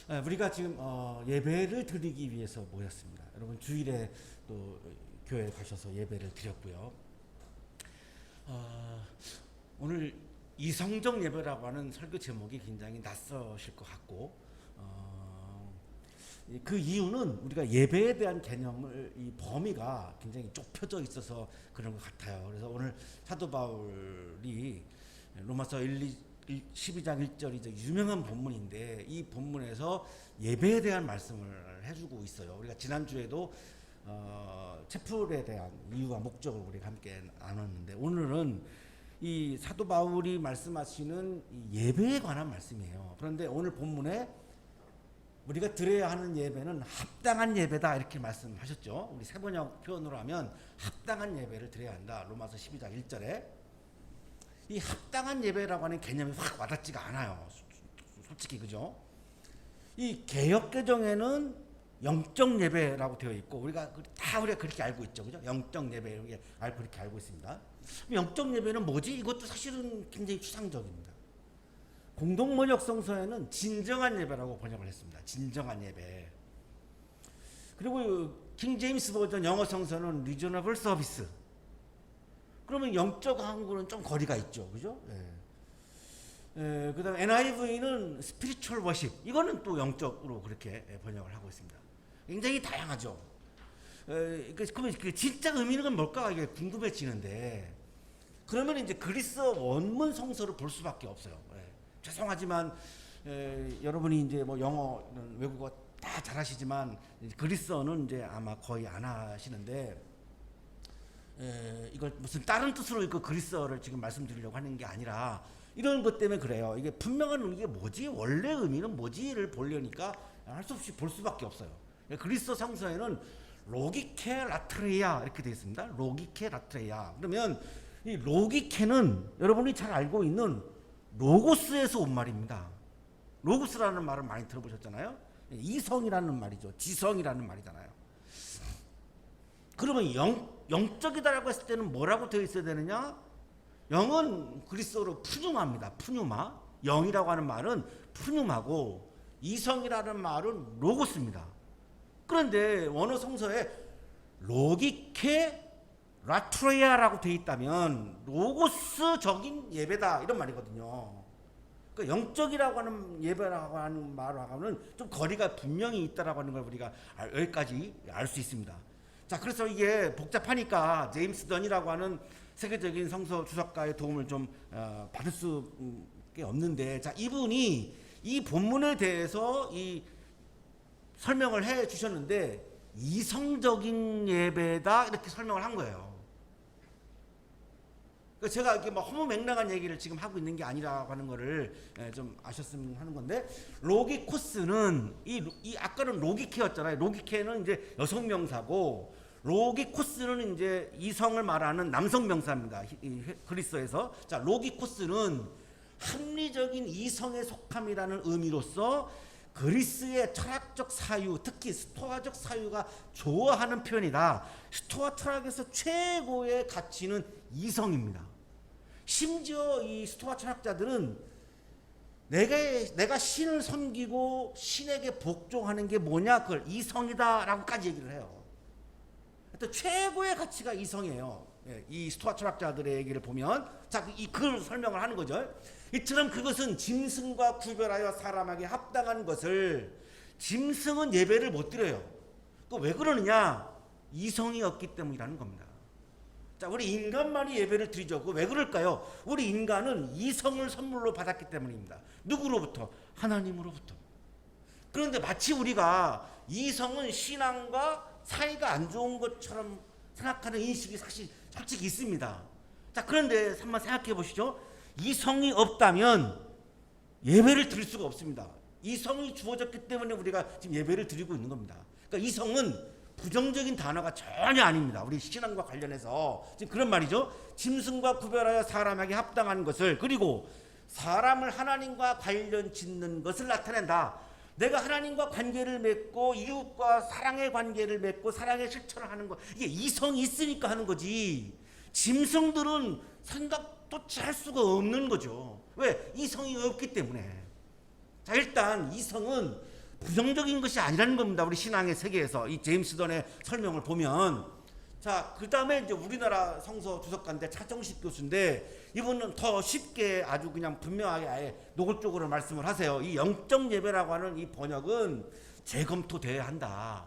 우리가 지금 예배를 드리기 위해서 모였습니다. 여러분 주일에 또 교회 가셔서 예배를 드렸고요. 오늘 이성적 예배라고 하는 설교 제목이 굉장히 낯서실 것 같고, 그 이유는 우리가 예배에 대한 개념을 이 범위가 굉장히 좁혀져 있어서 그런 것 같아요. 그래서 오늘 사도 바울이 로마서 12장 1절이 유명한 본문인데, 이 본문에서 예배에 대한 말씀을 해주고 있어요. 우리가 지난주에도 채플에 대한 이유와 목적을 우리가 함께 나눴는데, 오늘은 이 사도 바울이 말씀하시는 이 예배에 관한 말씀이에요. 그런데 오늘 본문에 우리가 드려야 하는 예배는 합당한 예배다 이렇게 말씀하셨죠. 우리 세번역 표현으로 하면 합당한 예배를 드려야 한다. 로마서 12장 1절에 이 합당한 예배라고 하는 개념이 확 와닿지가 않아요. 솔직히, 그죠? 이 개역 개정에는 영적 예배라고 되어 있고, 우리가 그렇게 알고 있죠, 그죠? 영적 예배 그렇게 알고 있습니다. 영적 예배는 뭐지? 이것도 사실은 굉장히 추상적입니다. 공동번역 성서에는 진정한 예배라고 번역을 했습니다. 진정한 예배. 그리고 킹 제임스 버전 영어 성서는 리저너블 서비스. 그러면 영적 한국은 좀 거리가 있죠, 그죠? 그다음 NIV는 스피리추얼 워십. 이거는 또 영적으로 그렇게 번역을 하고 있습니다. 굉장히 다양하죠. 그러면 그 진짜 의미는 뭘까 이게 궁금해지는데, 그러면 이제 그리스어 원문 성서를 볼 수밖에 없어요. 죄송하지만 여러분이 이제 뭐 영어는 외국어 다 잘하시지만 그리스어는 이제 아마 거의 안 하시는데, 이걸 무슨 다른 뜻으로 읽고 그리스어를 지금 말씀드리려고 하는 게 아니라 이런 것 때문에 그래요. 이게 분명한 이게 뭐지? 원래 의미는 뭐지를 보려니까 할 수 없이 볼 수밖에 없어요. 그리스어 성서에는 로기케 라트레야 이렇게 되어 있습니다. 로기케 라트레야. 그러면 이 로기케는 여러분이 잘 알고 있는 로고스에서 온 말입니다. 로고스라는 말을 많이 들어보셨잖아요. 이성이라는 말이죠. 지성이라는 말이잖아요. 그러면 영적이다라고 했을 때는 뭐라고 되어 있어야 되느냐? 영은 그리스어로 푸뉴마입니다. 푸뉴마. 영이라고 하는 말은 푸뉴마고, 이성이라는 말은 로고스입니다. 그런데 원어 성서에 로기케 라트레야라고 되어 있다면 로고스적인 예배다 이런 말이거든요. 그러니까 영적이라고 하는 예배라고 하는 말하고는 좀 거리가 분명히 있다라고 하는 걸 우리가 여기까지 알 수 있습니다. 자, 그래서 이게 복잡하니까 제임스 던이라고 하는 세계적인 성서 주석가의 도움을 좀 받을 수밖에 없는데, 자, 이분이 이 본문에 대해서 이 설명을 해 주셨는데, 이성적인 예배다 이렇게 설명을 한 거예요. 제가 이렇게 막 허무맹랑한 얘기를 지금 하고 있는 게 아니라고 하는 거를 좀 아셨으면 하는 건데, 로기코스는 이 아까는 로기케였잖아요. 로기케는 이제 여성 명사고, 로기코스는 이제 이성을 말하는 남성 명사입니다. 그리스어에서. 자, 로기코스는 합리적인 이성에 속함이라는 의미로서 그리스의 철학적 사유, 특히 스토아적 사유가 좋아하는 표현이다. 스토아 철학에서 최고의 가치는 이성입니다. 심지어 이 스토아 철학자들은 내가 신을 섬기고 신에게 복종하는 게 뭐냐, 그걸 이성이다라고까지 얘기를 해요. 하여튼 최고의 가치가 이성이에요. 이 스토아 철학자들의 얘기를 보면, 자, 그 설명을 하는 거죠. 이처럼 그것은 짐승과 구별하여 사람에게 합당한 것을, 짐승은 예배를 못 드려요. 그 왜 그러느냐? 이성이 없기 때문이라는 겁니다. 자, 우리 인간만이 예배를 드리죠. 그 왜 그럴까요? 우리 인간은 이성을 선물로 받았기 때문입니다. 누구로부터? 하나님으로부터. 그런데 마치 우리가 이성은 신앙과 사이가 안 좋은 것처럼 생각하는 인식이 솔직히 있습니다. 자, 그런데 한번 생각해 보시죠. 이성이 없다면 예배를 드릴 수가 없습니다. 이성이 주어졌기 때문에 우리가 지금 예배를 드리고 있는 겁니다. 그러니까 이성은 부정적인 단어가 전혀 아닙니다. 우리 신앙과 관련해서 지금 그런 말이죠. 짐승과 구별하여 사람에게 합당한 것을, 그리고 사람을 하나님과 관련 짓는 것을 나타낸다. 내가 하나님과 관계를 맺고 이웃과 사랑의 관계를 맺고 사랑의 실천을 하는 것, 이게 이성이 있으니까 하는 거지. 짐승들은 생각도 할 수가 없는 거죠. 왜? 이성이 없기 때문에. 자, 일단 이성은 부정적인 것이 아니라는 겁니다. 우리 신앙의 세계에서 이 제임스 던의 설명을 보면. 자, 그 다음에 이제 우리나라 성서 주석가인데 차정식 교수인데 이분은 더 쉽게 아주 그냥 분명하게 아예 노골적으로 말씀을 하세요. 이 영적 예배라고 하는 이 번역은 재검토돼야 한다.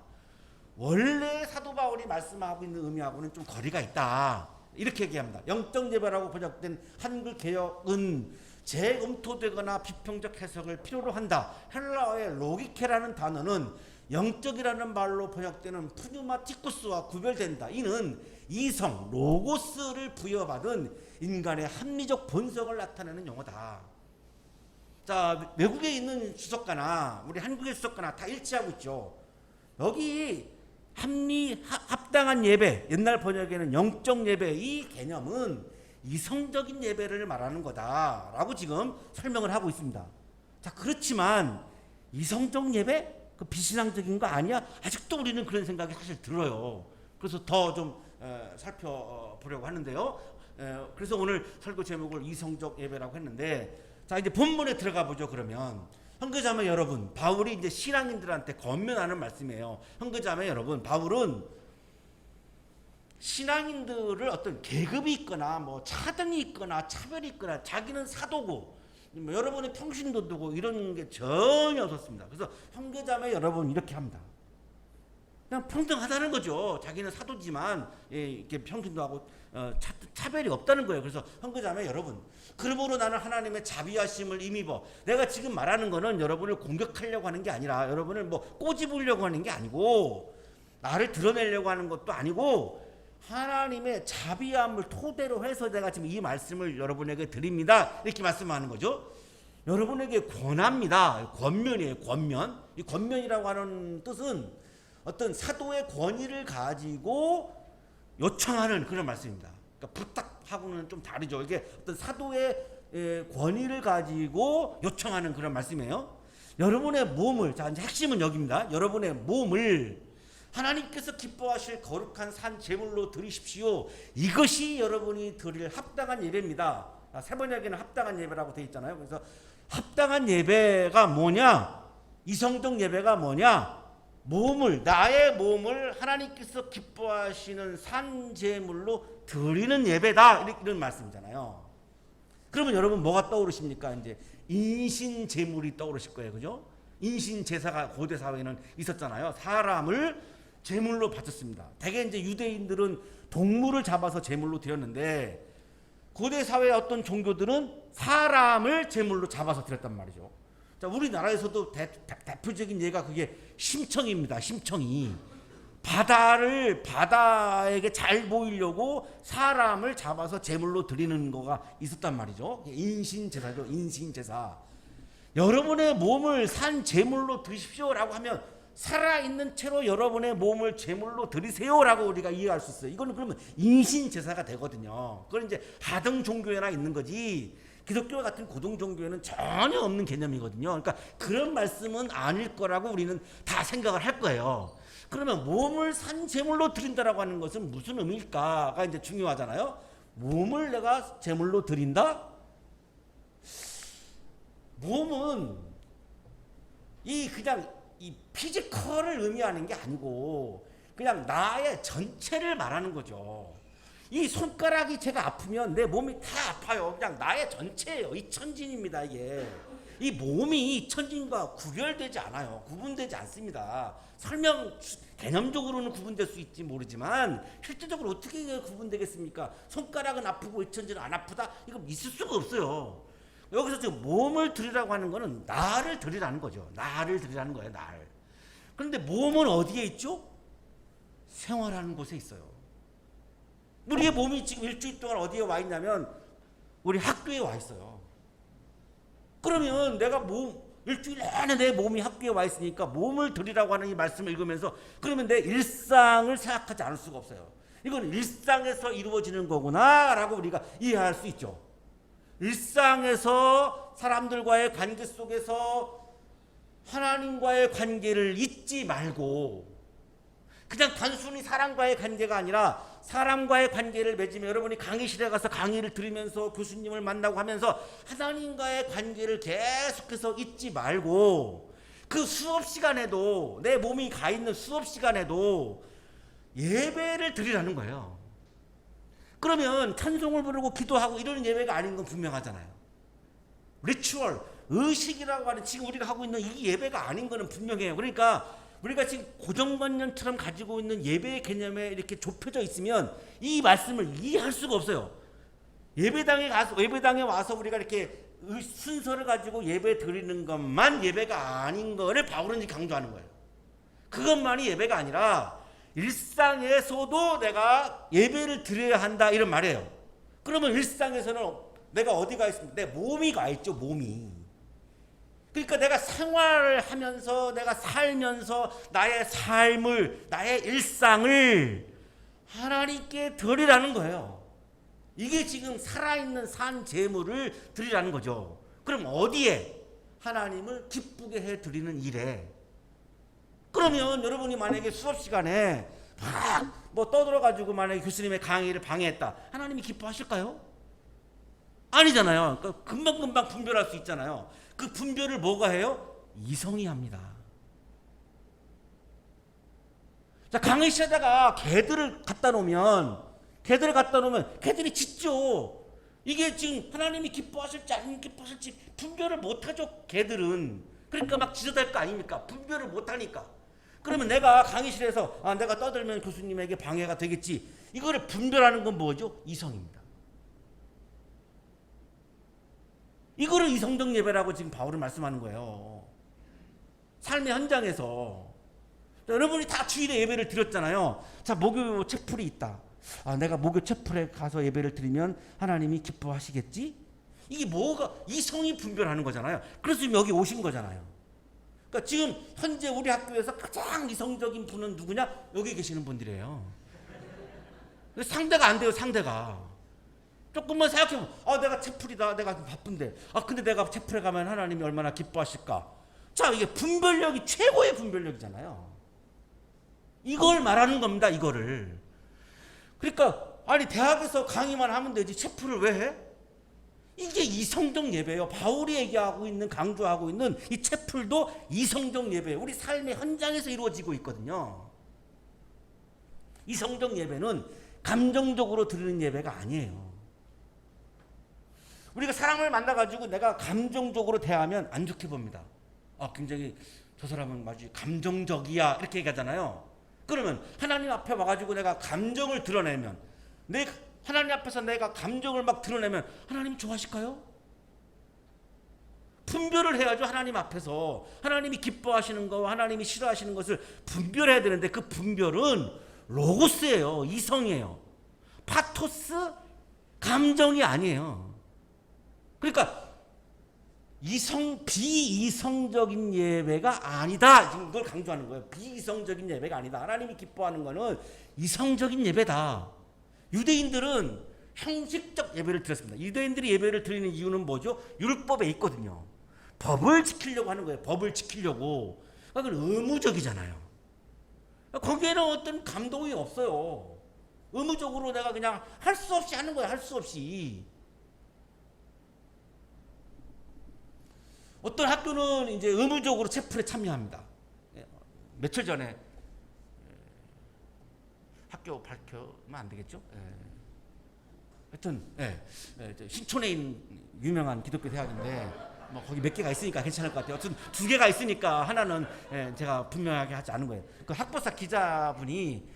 원래 사도 바울이 말씀하고 있는 의미하고는 좀 거리가 있다. 이렇게 얘기합니다. 영적 예배라고 번역된 한글 개역은 재검토되거나 비평적 해석을 필요로 한다. 헬라어의 로기케라는 단어는 영적이라는 말로 번역되는 푸뉴마티쿠스와 구별된다. 이는 이성, 로고스를 부여받은 인간의 합리적 본성을 나타내는 용어다. 자, 외국에 있는 주석가나 우리 한국의 주석가나 다 일치하고 있죠. 여기 합당한 예배, 옛날 번역에는 영적 예배, 이 개념은 이성적인 예배를 말하는 거다라고 지금 설명을 하고 있습니다. 자, 그렇지만 이성적 예배? 그 비신앙적인 거 아니야? 아직도 우리는 그런 생각이 사실 들어요. 그래서 더 좀 살펴보려고 하는데요. 그래서 오늘 설교 제목을 이성적 예배라고 했는데, 자, 이제 본문에 들어가 보죠. 그러면 형제자매 여러분, 바울이 이제 신앙인들한테 권면하는 말씀이에요. 형제자매 여러분, 바울은 신앙인들을 어떤 계급이 있거나 뭐 차등이 있거나 차별이 있거나 자기는 사도고 뭐 여러분의 평신도 두고 이런 게 전혀 없었습니다. 그래서 형제자매 여러분 이렇게 합니다. 그냥 평등하다는 거죠. 자기는 사도지만 이렇게 평신도 하고 차별이 없다는 거예요. 그래서 형제자매 여러분, 그러므로 나는 하나님의 자비하심을 힘입어. 내가 지금 말하는 거는 여러분을 공격하려고 하는 게 아니라 여러분을 뭐 꼬집으려고 하는 게 아니고 나를 드러내려고 하는 것도 아니고 하나님의 자비함을 토대로 해서 내가 지금 이 말씀을 여러분에게 드립니다. 이렇게 말씀하는 거죠. 여러분에게 권합니다. 권면이에요. 권면. 이 권면이라고 하는 뜻은 어떤 사도의 권위를 가지고 요청하는 그런 말씀입니다. 그러니까 부탁하고는 좀 다르죠. 이게 어떤 사도의 권위를 가지고 요청하는 그런 말씀이에요. 여러분의 몸을, 자, 이제 핵심은 여기입니다. 여러분의 몸을 하나님께서 기뻐하실 거룩한 산 제물로 드리십시오. 이것이 여러분이 드릴 합당한 예배입니다. 세 번역에는 합당한 예배라고 되어 있잖아요. 그래서 합당한 예배가 뭐냐? 이성적 예배가 뭐냐? 나의 몸을 하나님께서 기뻐하시는 산 제물로 드리는 예배다. 이런 말씀이잖아요. 그러면 여러분 뭐가 떠오르십니까? 이제 인신 제물이 떠오르실 거예요. 그죠? 인신 제사가 고대 사회에는 있었잖아요. 사람을 제물로 바쳤습니다. 대개 이제 유대인들은 동물을 잡아서 제물로 드렸는데 고대 사회의 어떤 종교들은 사람을 제물로 잡아서 드렸단 말이죠. 자, 우리나라에서도 대표적인 예가 그게 심청입니다. 심청이 바다에게 잘 보이려고 사람을 잡아서 제물로 드리는 거가 있었단 말이죠. 인신제사죠. 인신제사. 여러분의 몸을 산 제물로 드십시오라고 하면 살아있는 채로 여러분의 몸을 제물로 드리세요라고 우리가 이해할 수 있어요. 이거는 그러면 인신제사가 되거든요. 그건 이제 하등 종교에나 있는 거지 기독교 같은 고등 종교에는 전혀 없는 개념이거든요. 그러니까 그런 말씀은 아닐 거라고 우리는 다 생각을 할 거예요. 그러면 몸을 산 제물로 드린다라고 하는 것은 무슨 의미일까가 이제 중요하잖아요. 몸을 내가 제물로 드린다? 몸은 그냥 이 피지컬을 의미하는 게 아니고 그냥 나의 전체를 말하는 거죠. 이 손가락이 제가 아프면 내 몸이 다 아파요. 그냥 나의 전체예요. 이천진입니다. 이게 이 몸이 이천진과 구별되지 않아요. 구분되지 않습니다. 개념적으로는 구분될 수 있지 모르지만 실제적으로 어떻게 구분되겠습니까? 손가락은 아프고 이천진은 안 아프다? 이거 있을 수가 없어요. 여기서 지금 몸을 드리라고 하는 거는 나를 드리라는 거죠. 나를 드리라는 거예요. 날. 그런데 몸은 어디에 있죠? 생활하는 곳에 있어요. 우리의 몸이 지금 일주일 동안 어디에 와 있냐면 우리 학교에 와 있어요. 그러면 내가 일주일 내내 내 몸이 학교에 와 있으니까 몸을 드리라고 하는 이 말씀을 읽으면서 그러면 내 일상을 생각하지 않을 수가 없어요. 이건 일상에서 이루어지는 거구나 라고 우리가 이해할 수 있죠. 일상에서 사람들과의 관계 속에서 하나님과의 관계를 잊지 말고 그냥 단순히 사람과의 관계가 아니라 사람과의 관계를 맺으면 여러분이 강의실에 가서 강의를 들으면서 교수님을 만나고 하면서 하나님과의 관계를 계속해서 잊지 말고 그 수업 시간에도 내 몸이 가 있는 수업 시간에도 예배를 드리라는 거예요. 그러면 찬송을 부르고 기도하고 이런 예배가 아닌 건 분명하잖아요. 리추얼, 의식이라고 하는 지금 우리가 하고 있는 이 예배가 아닌 거는 분명해요. 그러니까 우리가 지금 고정관념처럼 가지고 있는 예배의 개념에 이렇게 좁혀져 있으면 이 말씀을 이해할 수가 없어요. 예배당에 와서 우리가 이렇게 순서를 가지고 예배 드리는 것만 예배가 아닌 거를 바울은 강조하는 거예요. 그것만이 예배가 아니라 일상에서도 내가 예배를 드려야 한다 이런 말이에요. 그러면 일상에서는 내가 어디가 있습니까? 내 몸이 가 있죠. 몸이. 그러니까 내가 생활을 하면서 내가 살면서 나의 삶을 나의 일상을 하나님께 드리라는 거예요. 이게 지금 살아있는 산 제물을 드리라는 거죠. 그럼 어디에? 하나님을 기쁘게 해 드리는 일에. 그러면 여러분이 만약에 수업 시간에 막 뭐 떠들어가지고 만약에 교수님의 강의를 방해했다. 하나님이 기뻐하실까요? 아니잖아요. 그러니까 금방금방 분별할 수 있잖아요. 그 분별을 뭐가 해요? 이성이 합니다. 자, 강의 시에다가 개들을 갖다 놓으면 개들이 짖죠. 이게 지금 하나님이 기뻐하실지 안 기뻐하실지 분별을 못하죠. 개들은. 그러니까 막 짖어댈 거 아닙니까? 분별을 못하니까. 그러면 내가 강의실에서 내가 떠들면 교수님에게 방해가 되겠지. 이거를 분별하는 건 뭐죠? 이성입니다. 이거를 이성적 예배라고 지금 바울은 말씀하는 거예요. 삶의 현장에서. 여러분이 다 주일에 예배를 드렸잖아요. 자, 목요 채플이 있다. 내가 목요 채플에 가서 예배를 드리면 하나님이 기뻐하시겠지? 이게 뭐가 이성이 분별하는 거잖아요. 그래서 지금 여기 오신 거잖아요. 그러니까 지금 현재 우리 학교에서 가장 이성적인 분은 누구냐? 여기 계시는 분들이에요. 상대가 안 돼요. 상대가. 조금만 생각해보면 내가 채플이다. 내가 바쁜데. 근데 내가 채플에 가면 하나님이 얼마나 기뻐하실까? 자, 이게 분별력이 최고의 분별력이잖아요. 이걸 말하는 겁니다. 이거를. 그러니까 대학에서 강의만 하면 되지 채플을 왜 해? 이게 이성적 예배예요. 바울이 얘기하고 있는 강조하고 있는 이 채플도 이성적 예배예요. 우리 삶의 현장에서 이루어지고 있거든요. 이성적 예배는 감정적으로 드리는 예배가 아니에요. 우리가 사람을 만나가지고 내가 감정적으로 대하면 안 좋게 봅니다. 굉장히 저 사람은 마치 감정적이야 이렇게 얘기하잖아요. 그러면 하나님 앞에 와가지고 내가 감정을 드러내면 하나님 앞에서 내가 감정을 막 드러내면 하나님 좋아하실까요? 분별을 해야죠. 하나님 앞에서 하나님이 기뻐하시는 거 하나님이 싫어하시는 것을 분별해야 되는데 그 분별은 로고스예요. 이성이에요. 파토스 감정이 아니에요. 그러니까 비이성적인 예배가 아니다. 지금 이걸 강조하는 거예요. 비이성적인 예배가 아니다. 하나님이 기뻐하는 거는 이성적인 예배다. 유대인들은 형식적 예배를 드렸습니다. 유대인들이 예배를 드리는 이유는 뭐죠? 율법에 있거든요. 법을 지키려고 하는 거예요. 법을 지키려고. 그건 의무적이잖아요. 거기에는 어떤 감동이 없어요. 의무적으로 내가 그냥 할 수 없이 하는 거예요. 할 수 없이. 어떤 학교는 이제 의무적으로 채플에 참여합니다. 며칠 전에 학교 밝혀면 안 되겠죠? 하여튼 신촌에 있는 유명한 기독교 대학인데 뭐 거기 몇 개가 있으니까 괜찮을 것 같아요. 하여튼 2개가 있으니까 하나는 제가 분명하게 하지 않은 거예요. 그 학보사 기자분이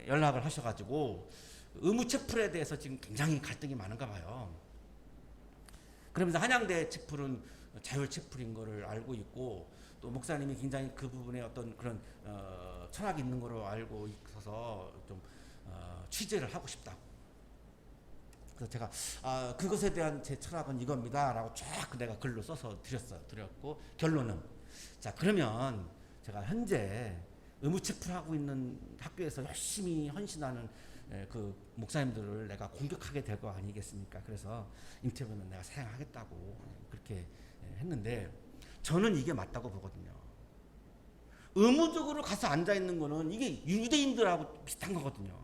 연락을 하셔가지고 의무 채플에 대해서 지금 굉장히 갈등이 많은가 봐요. 그러면서 한양대 채플은 자율 채플인 거를 알고 있고 또 목사님이 굉장히 그 부분에 어떤 그런 철학이 있는 거로 알고 있어서 좀 취재를 하고 싶다. 그래서 제가 그것에 대한 제 철학은 이겁니다라고 쫙 내가 글로 써서 드렸고 결론은 자 그러면 제가 현재 의무체플하고 있는 학교에서 열심히 헌신하는 그 목사님들을 내가 공격하게 될 거 아니겠습니까? 그래서 인터뷰는 내가 사양하겠다고 그렇게 했는데 저는 이게 맞다고 보거든요. 의무적으로 가서 앉아 있는 거는 이게 유대인들하고 비슷한 거거든요.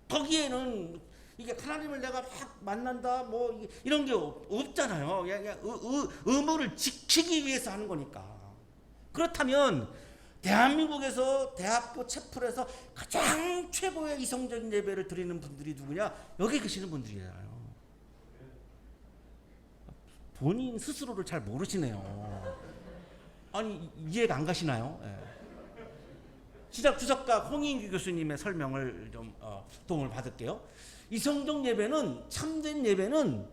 거기에는 이게 하나님을 내가 막 만난다 뭐 이런 게 없잖아요. 그냥 의무를 지키기 위해서 하는 거니까. 그렇다면 대한민국에서 대학교 채플에서 가장 최고의 이성적인 예배를 드리는 분들이 누구냐? 여기 계시는 분들이에요. 본인 스스로를 잘 모르시네요. 아니 이해가 안 가시나요? 예. 시작 주석가 홍인규 교수님의 설명을 좀 도움을 받을게요. 이성적 예배는 참된 예배는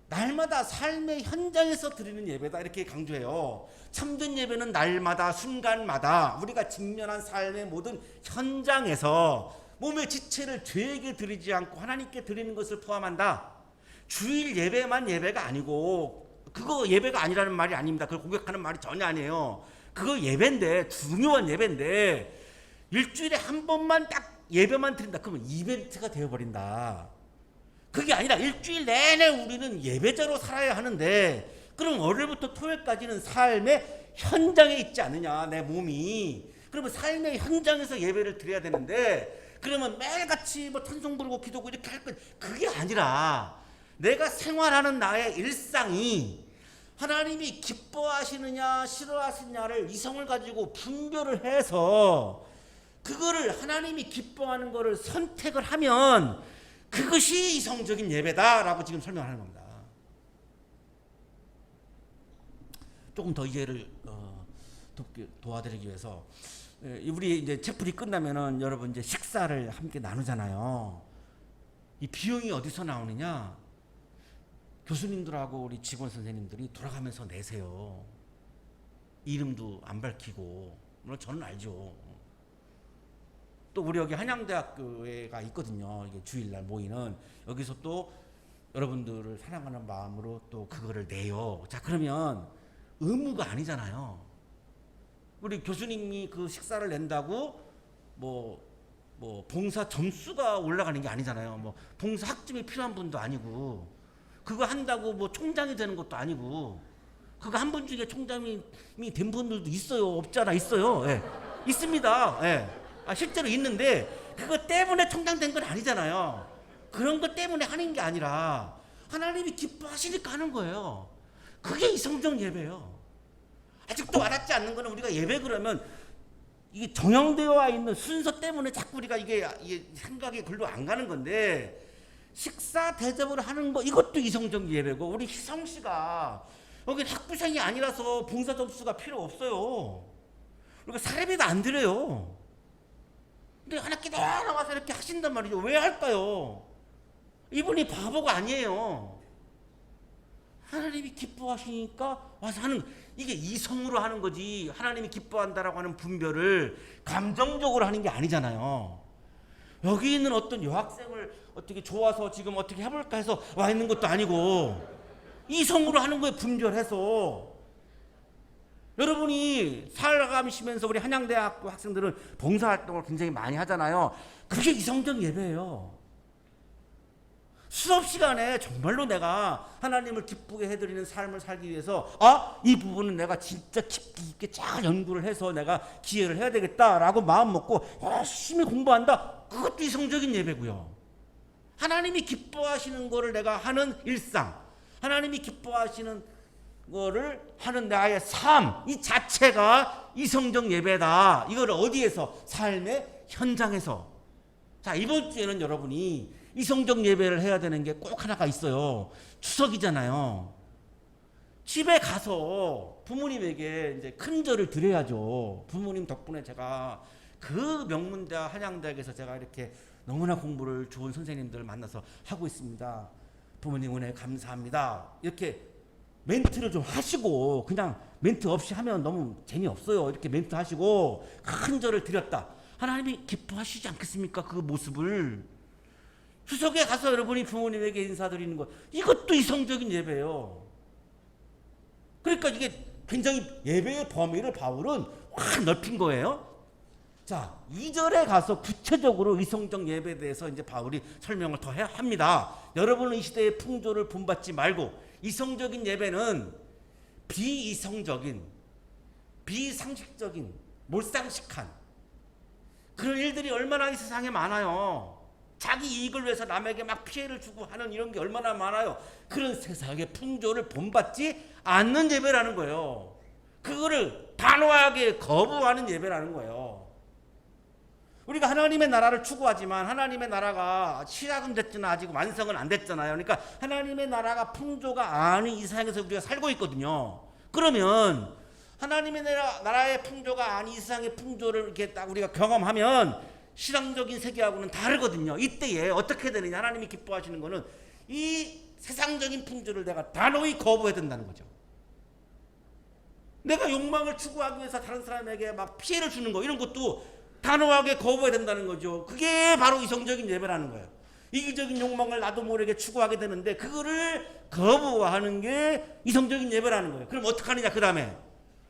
날마다 삶의 현장에서 드리는 예배다 이렇게 강조해요. 참된 예배는 날마다 순간마다 우리가 직면한 삶의 모든 현장에서 몸의 지체를 죄에게 드리지 않고 하나님께 드리는 것을 포함한다. 주일 예배만 예배가 아니고 그거 예배가 아니라는 말이 아닙니다. 그걸 공격하는 말이 전혀 아니에요. 그거 예배인데 중요한 예배인데 일주일에 한 번만 딱 예배만 드린다. 그러면 이벤트가 되어버린다. 그게 아니라 일주일 내내 우리는 예배자로 살아야 하는데 그럼 월요일부터 토요일까지는 삶의 현장에 있지 않느냐 내 몸이. 그러면 삶의 현장에서 예배를 드려야 되는데 그러면 매일같이 뭐 찬송 부르고 기도하고 이렇게 할 건 그게 아니라 내가 생활하는 나의 일상이 하나님이 기뻐하시느냐 싫어하시느냐를 이성을 가지고 분별을 해서 그거를 하나님이 기뻐하는 거를 선택을 하면 그것이 이성적인 예배다라고 지금 설명하는 겁니다. 조금 더 이해를 도와드리기 위해서 우리 이제 채플이 끝나면은 여러분 이제 식사를 함께 나누잖아요. 이 비용이 어디서 나오느냐? 교수님들하고 우리 직원 선생님들이 돌아가면서 내세요. 이름도 안 밝히고. 물론 저는 알죠. 또 우리 여기 한양대학교가 있거든요. 이게 주일날 모이는. 여기서 또 여러분들을 사랑하는 마음으로 또 그거를 내요. 자, 그러면 의무가 아니잖아요. 우리 교수님이 그 식사를 낸다고 뭐 봉사 점수가 올라가는 게 아니잖아요. 뭐 봉사 학점이 필요한 분도 아니고 그거 한다고 뭐 총장이 되는 것도 아니고 그거 한 분 중에 총장이 된 분들도 있어요. 없잖아. 있어요. 예. 있습니다. 예. 실제로 있는데 그것 때문에 총장 된 건 아니잖아요. 그런 것 때문에 하는 게 아니라 하나님이 기뻐하시니까 하는 거예요. 그게 이성적 예배예요. 아직도 와닿지 않는 거는 우리가 예배 그러면 이게 정형되어 있는 순서 때문에 자꾸 우리가 이게 생각이 글로 안 가는 건데 식사 대접을 하는 거 이것도 이성적 예배고 우리 희성 씨가 여기 학부생이 아니라서 봉사 점수가 필요 없어요. 그리고 사례비도 안 드려요. 근데 하나님께 나와서 이렇게 하신단 말이죠. 왜 할까요? 이분이 바보가 아니에요. 하나님이 기뻐하시니까 와서 하는 이게 이성으로 하는 거지 하나님이 기뻐한다라고 하는 분별을 감정적으로 하는 게 아니잖아요. 여기 있는 어떤 여학생을 어떻게 좋아서 지금 어떻게 해볼까 해서 와 있는 것도 아니고 이성으로 하는 거에 분별해서 여러분이 살아가시면서 우리 한양대학교 학생들은 봉사활동을 굉장히 많이 하잖아요. 그게 이성적 예배예요. 수업 시간에 정말로 내가 하나님을 기쁘게 해드리는 삶을 살기 위해서 이 부분은 내가 진짜 깊이 있게 잘 연구를 해서 내가 기회를 해야 되겠다라고 마음 먹고 열심히 공부한다. 그것도 이성적인 예배고요. 하나님이 기뻐하시는 거를 내가 하는 일상, 하나님이 기뻐하시는 거를 하는 나의 삶, 이 자체가 이성적 예배다. 이걸 어디에서? 삶의 현장에서. 자, 이번 주에는 여러분이 이성적 예배를 해야 되는 게 꼭 하나가 있어요. 추석이잖아요. 집에 가서 부모님에게 이제 큰 절을 드려야죠. 부모님 덕분에 제가 그 명문대학 한양대학에서 제가 이렇게 너무나 공부를 좋은 선생님들 만나서 하고 있습니다. 부모님 은혜 감사합니다. 이렇게 멘트를 좀 하시고 그냥 멘트 없이 하면 너무 재미없어요. 이렇게 멘트 하시고 큰 절을 드렸다. 하나님이 기뻐하시지 않겠습니까? 그 모습을. 추석에 가서 여러분이 부모님에게 인사드리는 것 이것도 이성적인 예배예요. 그러니까 이게 굉장히 예배의 범위를 바울은 확 넓힌 거예요. 자, 2절에 가서 구체적으로 이성적 예배에 대해서 이제 바울이 설명을 더 해야 합니다. 여러분은 이 시대의 풍조를 본받지 말고 이성적인 예배는 비이성적인, 비상식적인, 몰상식한 그런 일들이 얼마나 이 세상에 많아요. 자기 이익을 위해서 남에게 막 피해를 주고 하는 이런 게 얼마나 많아요. 그런 세상의 풍조를 본받지 않는 예배라는 거예요. 그거를 단호하게 거부하는 예배라는 거예요. 우리가 하나님의 나라를 추구하지만 하나님의 나라가 시작은 됐지만 아직 완성은 안 됐잖아요. 그러니까 하나님의 나라가 풍조가 아닌 이 세상에서 우리가 살고 있거든요. 그러면 하나님의 나라의 풍조가 아닌 이 세상의 풍조를 이렇게 딱 우리가 경험하면 신앙적인 세계하고는 다르거든요. 이때에 어떻게 되느냐, 하나님이 기뻐하시는 거는 이 세상적인 풍조를 내가 단호히 거부해야 된다는 거죠. 내가 욕망을 추구하기 위해서 다른 사람에게 막 피해를 주는 거, 이런 것도 단호하게 거부해야 된다는 거죠. 그게 바로 이성적인 예배라는 거예요. 이기적인 욕망을 나도 모르게 추구하게 되는데 그거를 거부하는 게 이성적인 예배라는 거예요. 그럼 어떻게 하느냐, 그 다음에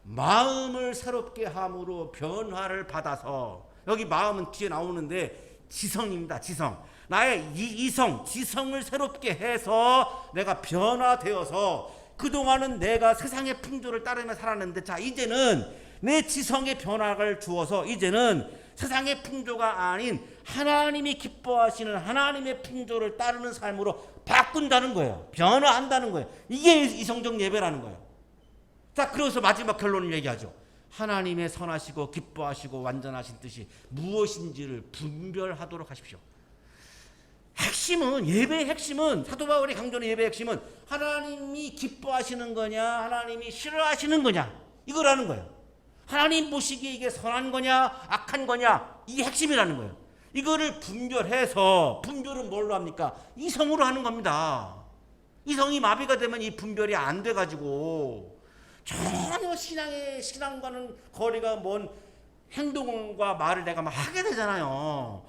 마음을 새롭게 함으로 변화를 받아서, 여기 마음은 뒤에 나오는데 지성입니다. 지성. 나의 이성, 지성을 새롭게 해서 내가 변화되어서, 그동안은 내가 세상의 풍조를 따르며 살았는데, 자 이제는 내 지성의 변화를 주어서 이제는 세상의 풍조가 아닌 하나님이 기뻐하시는 하나님의 풍조를 따르는 삶으로 바꾼다는 거예요. 변화한다는 거예요. 이게 이성적 예배라는 거예요. 자, 그래서 마지막 결론을 얘기하죠. 하나님의 선하시고 기뻐하시고 완전하신 뜻이 무엇인지를 분별하도록 하십시오. 핵심은, 예배의 핵심은, 사도 바울이 강조하는 예배의 핵심은 하나님이 기뻐하시는 거냐 하나님이 싫어하시는 거냐, 이거라는 거예요. 하나님 보시기에 이게 선한 거냐 악한 거냐, 이게 핵심이라는 거예요. 이거를 분별해서, 분별은 뭘로 합니까? 이성으로 하는 겁니다. 이성이 마비가 되면 이 분별이 안 돼가지고 전혀 신앙과는 거리가 먼 행동과 말을 내가 막 하게 되잖아요.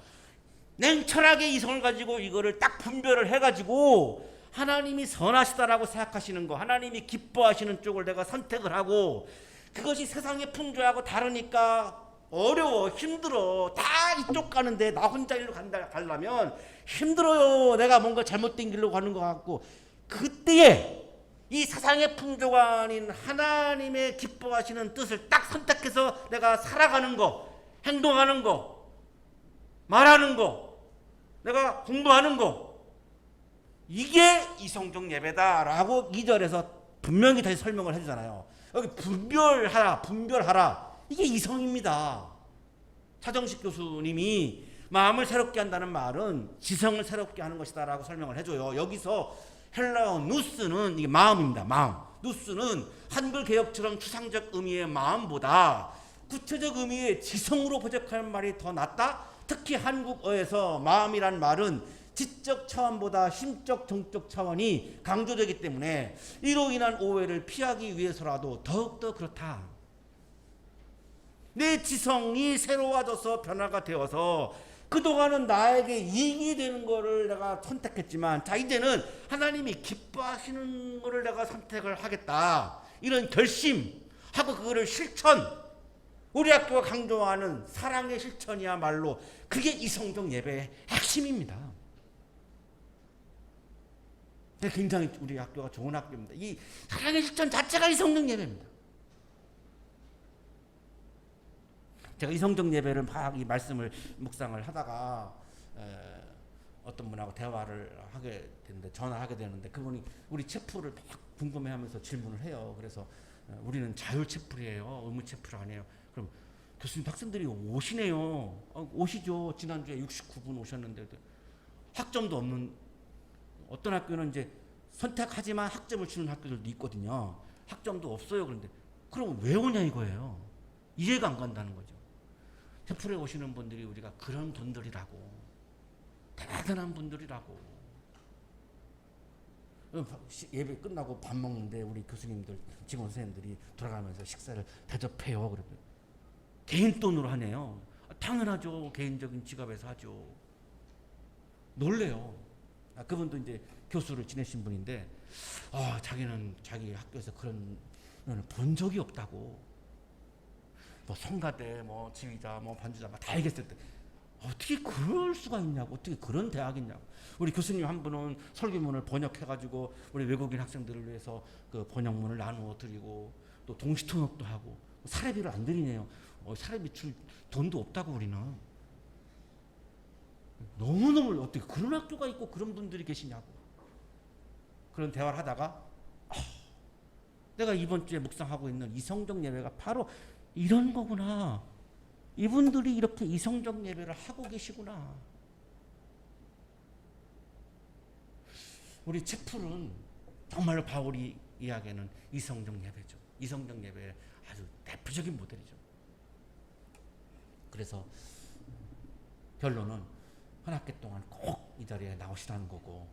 냉철하게 이성을 가지고 이거를 딱 분별을 해가지고 하나님이 선하시다라고 생각하시는 거, 하나님이 기뻐하시는 쪽을 내가 선택을 하고, 그것이 세상의 풍조하고 다르니까 어려워, 힘들어, 다 이쪽 가는데 나 혼자 일로 가려면 힘들어요. 내가 뭔가 잘못된 길로 가는 것 같고, 그때에 이 세상의 풍조가 아닌 하나님의 기뻐하시는 뜻을 딱 선택해서 내가 살아가는 거, 행동하는 거, 말하는 거, 내가 공부하는 거, 이게 이성적 예배다라고 2절에서 분명히 다시 설명을 해주잖아요. 여기 분별하라. 이게 이성입니다. 차정식 교수님이 마음을 새롭게 한다는 말은 지성을 새롭게 하는 것이다라고 설명을 해줘요. 여기서 헬라어 누스는 이게 마음입니다. 마음. 누스는 한글 개혁처럼 추상적 의미의 마음보다 구체적 의미의 지성으로 번역하는 말이 더 낫다. 특히 한국어에서 마음이란 말은 지적 차원보다 심적 정적 차원이 강조되기 때문에 이로 인한 오해를 피하기 위해서라도 더욱더 그렇다. 내 지성이 새로워져서 변화가 되어서 그동안은 나에게 이익이 되는 거를 내가 선택했지만, 자 이제는 하나님이 기뻐하시는 거를 내가 선택을 하겠다, 이런 결심하고 그거를 실천, 우리 학교가 강조하는 사랑의 실천이야말로 그게 이성적 예배의 핵심입니다. 굉장히 우리 학교가 좋은 학교입니다. 이 사랑의 실천 자체가 이성적 예배입니다. 제가 이성적 예배를 막 이 말씀을 묵상을 하다가 어떤 분하고 대화를 하게 되는데, 전화하게 되는데, 그분이 우리 체프를 막 궁금해하면서 질문을 해요. 그래서 우리는 자율 체프이에요, 의무 체프를 아니에요. 그럼 교수님, 학생들이 오시네요. 오시죠. 지난주에 69분 오셨는데 학점도 없는, 어떤 학교는 이제 선택하지만 학점을 주는 학교들도 있거든요. 학점도 없어요. 그런데 그럼 왜 오냐 이거예요. 이해가 안 간다는 거죠. 체풀에 오시는 분들이 우리가 그런 분들이라고, 대단한 분들이라고. 예배 끝나고 밥 먹는데 우리 교수님들, 직원 선생님들이 돌아가면서 식사를 대접해요. 그러면 개인 돈으로 하네요. 당연하죠. 개인적인 지갑에서 하죠. 놀래요. 그분도 이제 교수를 지내신 분인데, 자기는 자기 학교에서 그런 본 적이 없다고. 뭐 성가대, 뭐 지휘자, 뭐 반주자 다 얘기했을 때 어떻게 그럴 수가 있냐고, 어떻게 그런 대학이 있냐고. 우리 교수님 한 분은 설교문을 번역해가지고 우리 외국인 학생들을 위해서 그 번역문을 나누어 드리고, 또 동시통역도 하고, 사례비를 안 드리네요. 사례비 줄 돈도 없다고 우리는. 너무너무 어떻게 그런 학교가 있고 그런 분들이 계시냐고. 그런 대화를 하다가 내가 이번 주에 묵상하고 있는 이성적 예배가 바로 이런 거구나. 이분들이 이렇게 이성적 예배를 하고 계시구나. 우리 채플은 정말로 바울이 이야기하는 이성적 예배죠. 이성적 예배의 아주 대표적인 모델이죠. 그래서 결론은 한 학기 동안 꼭 이 자리에 나오시라는 거고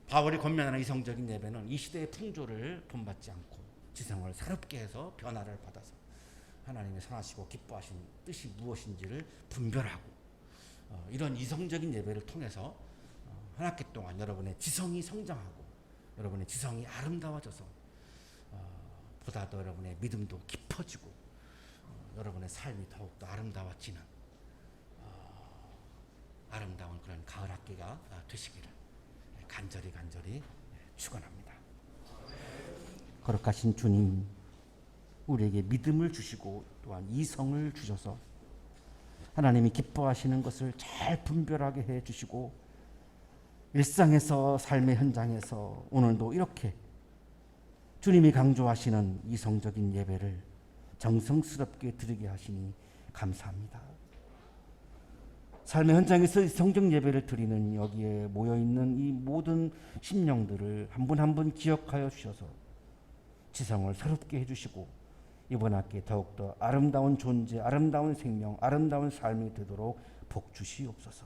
바울이 권면하는 이성적인 예배는 이 시대의 풍조를 본받지 않고 지성을 새롭게 해서 변화를 받아서 하나님의 선하시고 기뻐하신 뜻이 무엇인지를 분별하고 이런 이성적인 예배를 통해서 한 학기 동안 여러분의 지성이 성장하고 여러분의 지성이 아름다워져서 보다 더 여러분의 믿음도 깊어지고 여러분의 삶이 더욱더 아름다워지는 아름다운 그런 가을 학기가 되시기를 간절히 축원합니다. 거룩하신 주님, 우리에게 믿음을 주시고 또한 이성을 주셔서 하나님이 기뻐하시는 것을 잘 분별하게 해 주시고 일상에서 삶의 현장에서 오늘도 이렇게 주님이 강조하시는 이성적인 예배를 정성스럽게 드리게 하시니 감사합니다. 삶의 현장에서 성적 예배를 드리는 여기에 모여있는 이 모든 심령들을 한 분 한 분 기억하여 주셔서 지성을 새롭게 해주시고 이번 학기에 더욱더 아름다운 존재, 아름다운 생명, 아름다운 삶이 되도록 복 주시옵소서.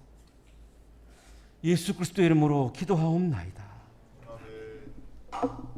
예수 그리스도의 이름으로 기도하옵나이다. 아멘.